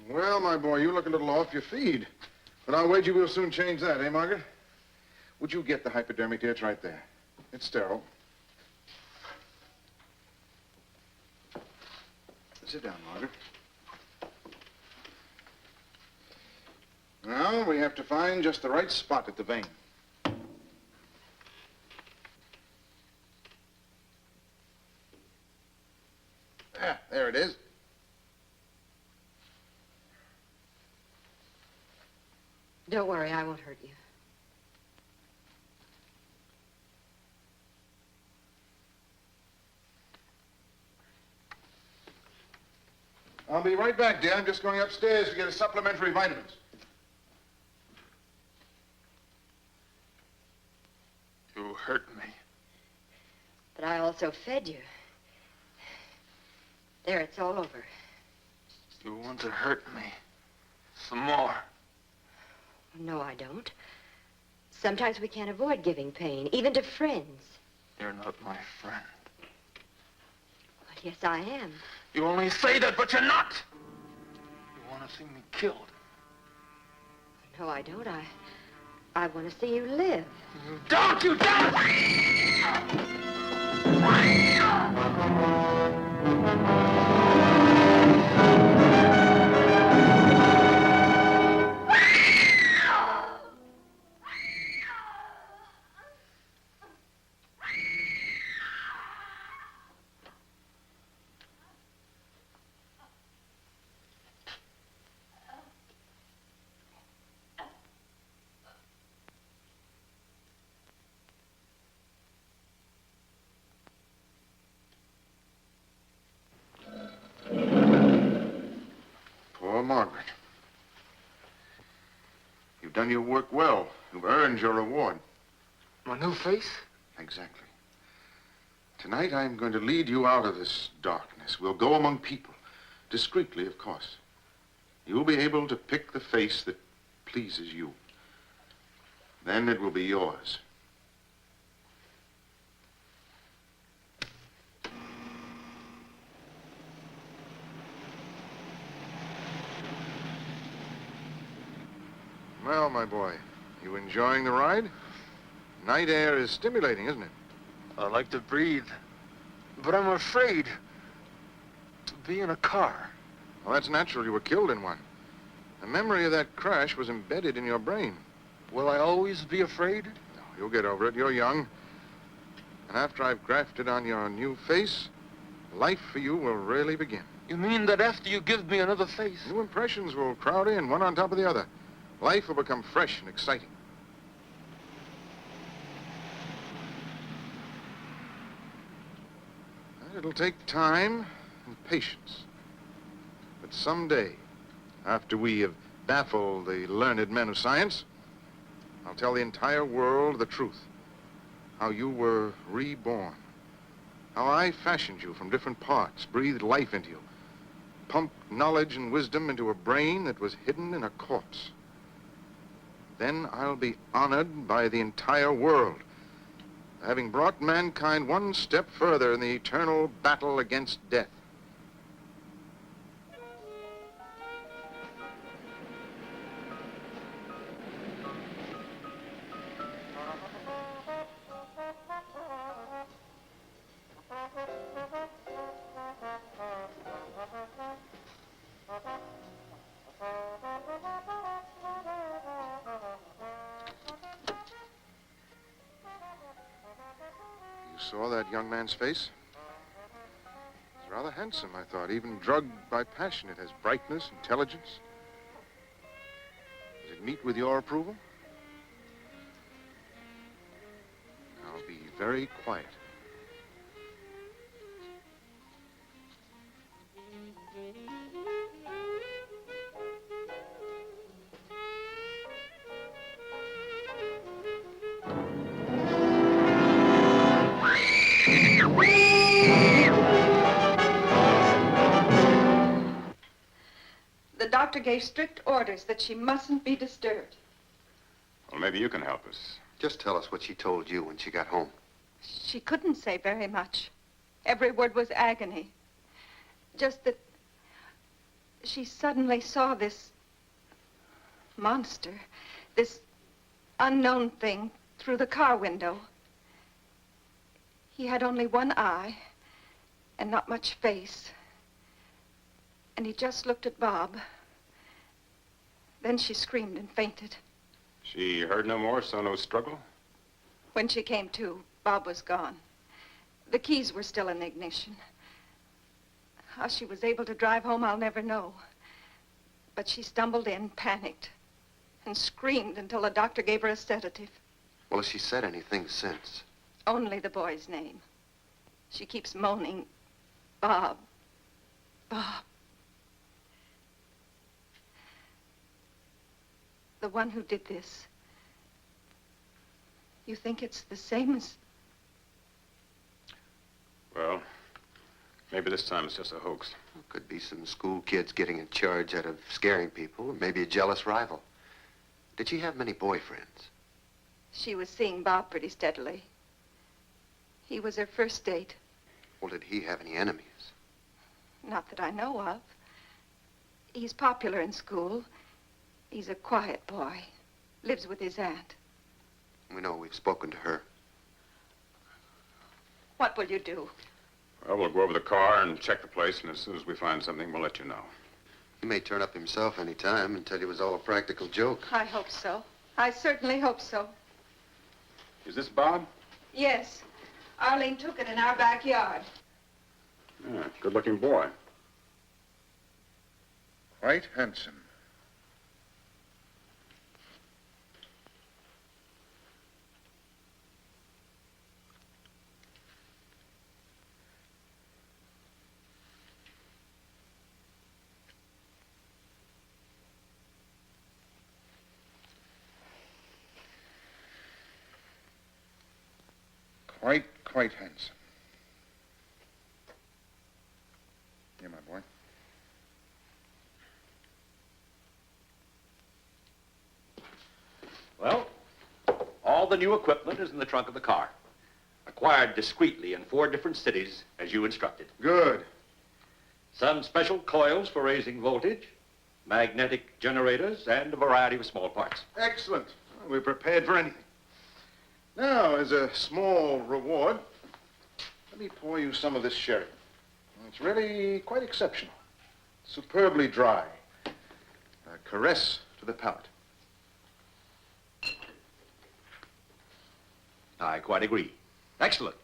A: Well, my boy, you look a little off your feed. But I'll wager we'll soon change that, eh, Margaret? Would you get the hypodermic here? It's right there. It's sterile. Sit down, Margaret. Now, we have to find just the right spot at the vein. There it is.
G: Don't worry, I won't hurt you.
A: I'll be right back, dear. I'm just going upstairs to get a supplementary vitamins.
M: You hurt me.
G: But I also fed you. There, it's all over.
M: You want to hurt me. Some more.
G: No, I don't. Sometimes we can't avoid giving pain, even to friends.
M: You're not my friend.
G: Well, yes, I am.
M: You only say that, but you're not. You want to see me killed.
G: No, I don't. I want to see you live.
M: You don't! You don't!
A: Poor Margaret. You've done your work well. You've earned your reward.
M: My new face?
A: Exactly. Tonight, I'm going to lead you out of this darkness. We'll go among people. Discreetly, of course. You'll be able to pick the face that pleases you. Then it will be yours. Well, my boy, you enjoying the ride? Night air is stimulating, isn't it?
M: I like to breathe, but I'm afraid to be in a car.
A: Well, that's natural. You were killed in one. The memory of that crash was embedded in your brain.
M: Will I always be afraid?
A: No, you'll get over it. You're young. And after I've grafted on your new face, life for you will really begin.
M: You mean that after you give me another face?
A: New impressions will crowd in, one on top of the other. Life will become fresh and exciting. It'll take time and patience. But someday, after we have baffled the learned men of science, I'll tell the entire world the truth. How you were reborn. How I fashioned you from different parts, breathed life into you, pumped knowledge and wisdom into a brain that was hidden in a corpse. Then I'll be honored by the entire world, having brought mankind one step further in the eternal battle against death. Saw that young man's face? He's rather handsome, I thought. Even drugged by passion, it has brightness, intelligence. Does it meet with your approval? I'll be very quiet.
I: The doctor gave strict orders that she mustn't be disturbed.
K: Well, maybe you can help us. Just tell us what she told you when she got home.
I: She couldn't say very much. Every word was agony. Just that she suddenly saw this monster, this unknown thing through the car window. He had only one eye and not much face. And he just looked at Bob. Then she screamed and fainted.
K: She heard no more, saw no struggle?
I: When she came to, Bob was gone. The keys were still in the ignition. How she was able to drive home, I'll never know. But she stumbled in, panicked, and screamed until the doctor gave her a sedative.
K: Well, has she said anything since?
I: Only the boy's name. She keeps moaning, Bob, Bob. The one who did this. You think it's the same as...
K: Well, maybe this time it's just a hoax. Could be some school kids getting in charge out of scaring people, or maybe a jealous rival. Did she have many boyfriends?
I: She was seeing Bob pretty steadily. He was her first date.
K: Well, did he have any enemies?
I: Not that I know of. He's popular in school. He's a quiet boy. Lives with his aunt.
K: We know we've spoken to her.
I: What will you do?
K: Well, we'll go over the car and check the place, and as soon as we find something, we'll let you know. He may turn up himself any time and tell you it was all a practical joke.
I: I hope so. I certainly hope so.
K: Is this Bob?
I: Yes. Arlene took it in our backyard.
K: Yeah, good-looking boy.
A: Quite handsome. Quite handsome. Here, my boy.
C: Well, all the new equipment is in the trunk of the car. Acquired discreetly in 4 different cities, as you instructed.
A: Good.
C: Some special coils for raising voltage, magnetic generators, and a variety of small parts.
A: Excellent. Well, we're prepared for anything. Now, as a small reward, let me pour you some of this sherry. It's really quite exceptional. Superbly dry. A caress to the palate.
C: I quite agree. Excellent.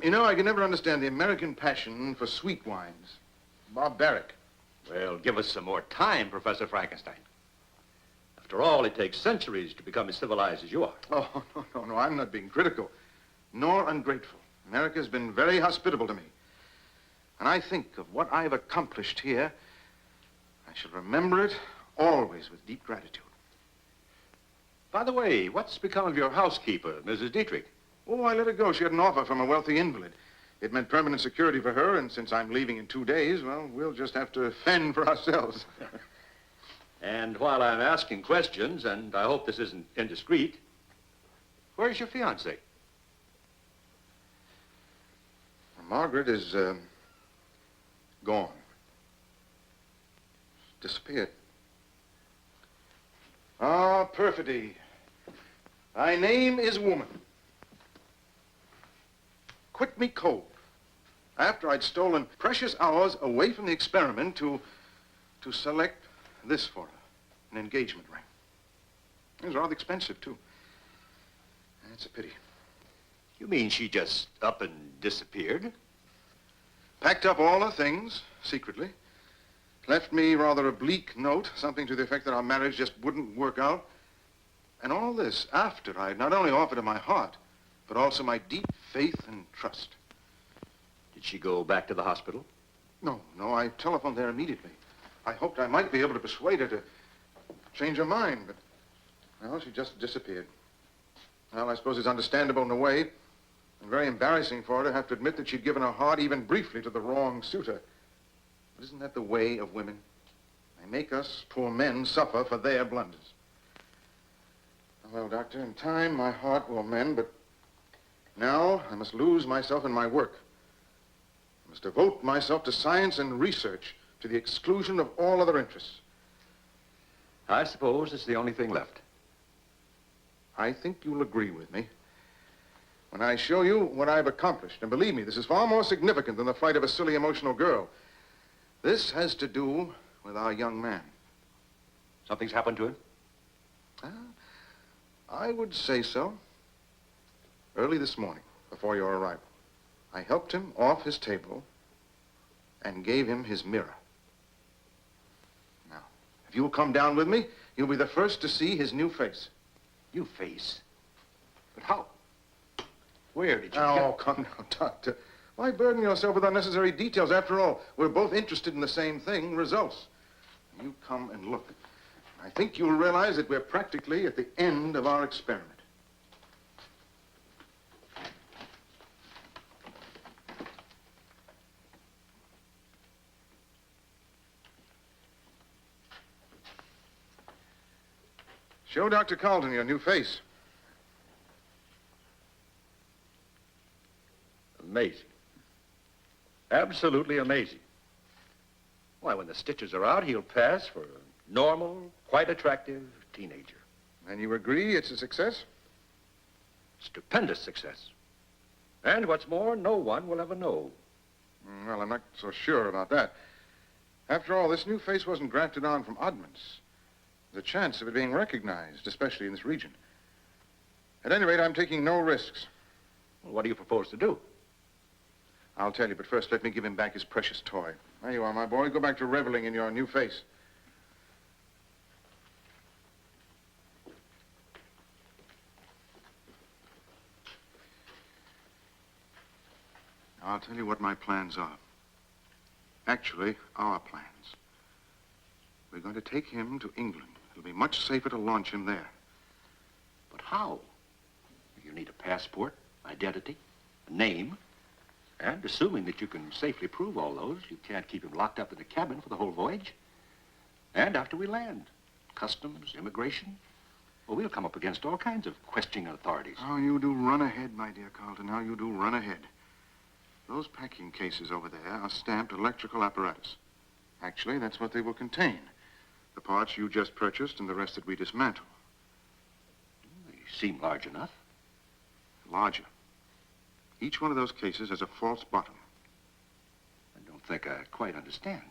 A: You know, I can never understand the American passion for sweet wines. Barbaric.
C: Well, give us some more time, Professor Frankenstein. After all, it takes centuries to become as civilized as you are.
A: Oh, no, I'm not being critical, nor ungrateful. America's been very hospitable to me. And I think of what I've accomplished here, I shall remember it always with deep gratitude.
C: By the way, what's become of your housekeeper, Mrs. Dietrich?
A: Oh, I let her go. She had an offer from a wealthy invalid. It meant permanent security for her, and since I'm leaving in 2 days, well, we'll just have to fend for ourselves.
C: And while I'm asking questions, and I hope this isn't indiscreet, where's your fiancée?
A: Margaret is, gone. Disappeared. Ah, perfidy. Thy name is woman. Quit me cold. After I'd stolen precious hours away from the experiment to select this for her, an engagement ring. It was rather expensive, too. It's a pity.
C: You mean she just up and disappeared?
A: Packed up all her things, secretly. Left me rather a bleak note, something to the effect that our marriage just wouldn't work out. And all this after I'd not only offered her my heart, but also my deep faith and trust.
C: Did she go back to the hospital?
A: No, I telephoned there immediately. I hoped I might be able to persuade her to change her mind, but, well, she just disappeared. Well, I suppose it's understandable in a way, and very embarrassing for her to have to admit that she'd given her heart even briefly to the wrong suitor. But isn't that the way of women? They make us poor men suffer for their blunders. Well, Doctor, in time my heart will mend, but now I must lose myself in my work. I must devote myself to science and research to the exclusion of all other interests.
C: I suppose it's the only thing left.
A: I think you'll agree with me when I show you what I've accomplished. And believe me, this is far more significant than the flight of a silly, emotional girl. This has to do with our young man.
C: Something's happened to him?
A: I would say so. Early this morning, before your arrival, I helped him off his table and gave him his mirror. Now, if you'll come down with me, you'll be the first to see his new face.
C: New face? But how? Where did you
A: Oh, come now, Doctor. Why burden yourself with unnecessary details? After all, we're both interested in the same thing, results. You come and look. I think you'll realize that we're practically at the end of our experiment. Show Dr. Carlton your new face.
C: Amazing. Absolutely amazing. Why, when the stitches are out, he'll pass for a normal, quite attractive teenager.
A: And you agree it's a success?
C: Stupendous success. And what's more, no one will ever know.
A: Well, I'm not so sure about that. After all, this new face wasn't grafted on from oddments. There's a chance of it being recognized, especially in this region. At any rate, I'm taking no risks.
C: Well, what do you propose to do?
A: I'll tell you, but first let me give him back his precious toy. There you are, my boy. Go back to reveling in your new face. I'll tell you what my plans are. Actually, our plans. We're going to take him to England. It'll be much safer to launch him there.
C: But how? You need a passport,
B: identity, a name, and assuming that you can safely prove all those, you can't keep him locked up in the cabin for the whole voyage. And after we land, customs, immigration, well, we'll come up against all kinds of questioning authorities.
A: Oh, you do run ahead, my dear Carlton. Now you do run ahead. Those packing cases over there are stamped electrical apparatus. Actually, that's what they will contain. The parts you just purchased and the rest that we dismantle.
B: They seem large enough.
A: Larger. Each one of those cases has a false bottom.
B: I don't think I quite understand.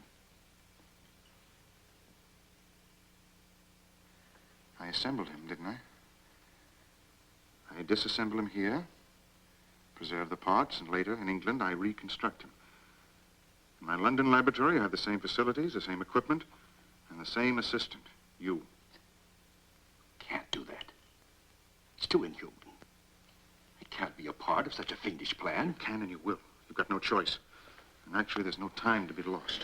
A: I assembled him, didn't I? I disassemble him here, preserve the parts, and later, in England, I reconstruct him. In my London laboratory, I have the same facilities, the same equipment, and the same assistant, you.
B: Can't do that. It's too inhuman. I can't be a part of such a fiendish plan.
A: You can and you will. You've got no choice. And actually, there's no time to be lost.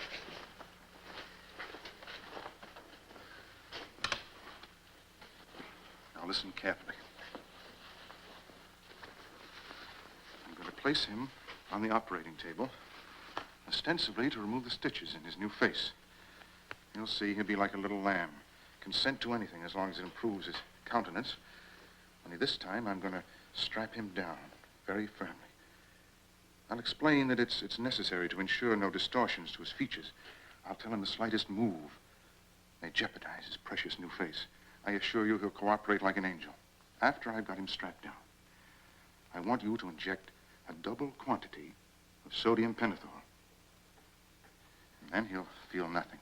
A: Now listen carefully. I'm going to place him on the operating table, ostensibly to remove the stitches in his new face. You'll see he'll be like a little lamb, consent to anything as long as it improves his countenance. Only this time, I'm going to strap him down very firmly. I'll explain that it's necessary to ensure no distortions to his features. I'll tell him the slightest move may jeopardize his precious new face. I assure you he'll cooperate like an angel. After I've got him strapped down, I want you to inject a double quantity of sodium pentothal. And then he'll feel nothing.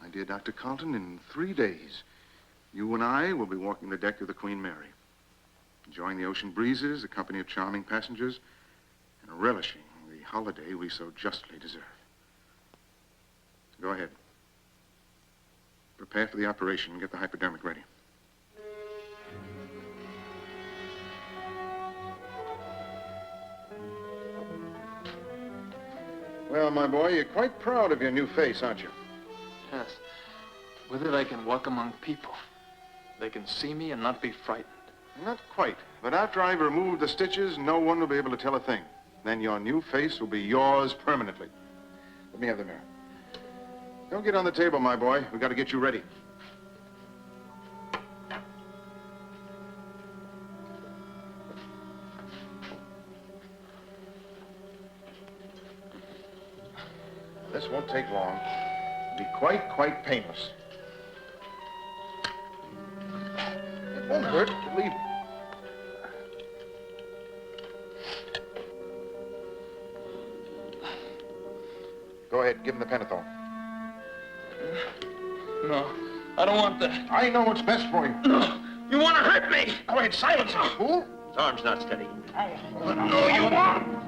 A: My dear Dr. Carlton, in 3 days, you and I will be walking the deck of the Queen Mary, enjoying the ocean breezes, the company of charming passengers, and relishing the holiday we so justly deserve. Go ahead. Prepare for the operation and get the hypodermic ready. Well, my boy, you're quite proud of your new face, aren't you?
M: Yes. With it, I can walk among people. They can see me and not be frightened.
A: Not quite. But after I've removed the stitches, no one will be able to tell a thing. Then your new face will be yours permanently. Let me have the mirror. Don't get on the table, my boy. We've got to get you ready. This won't take long. It'll be quite painless. It won't hurt, believe me. Go ahead, give him the pentothal.
M: No, I don't want that.
A: I know what's best for you.
M: No, you want to hurt me.
A: Go ahead, silence him, fool.
B: His arm's not steady.
M: No, you won't.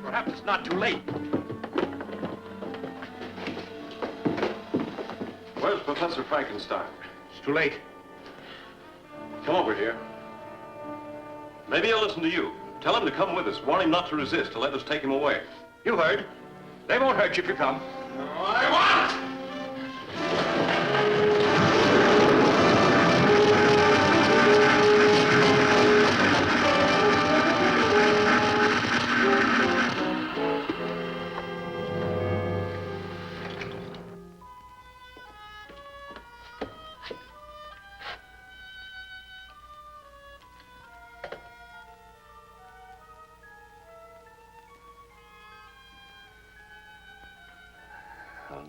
B: Perhaps it's not too late.
E: Where's Professor Frankenstein?
B: It's too late.
E: Come over here. Maybe he'll listen to you. Tell him to come with us. Warn him not to resist, to let us take him away.
B: You heard. They won't hurt you if you come.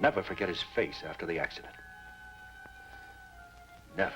B: never forget his face after the accident. Never.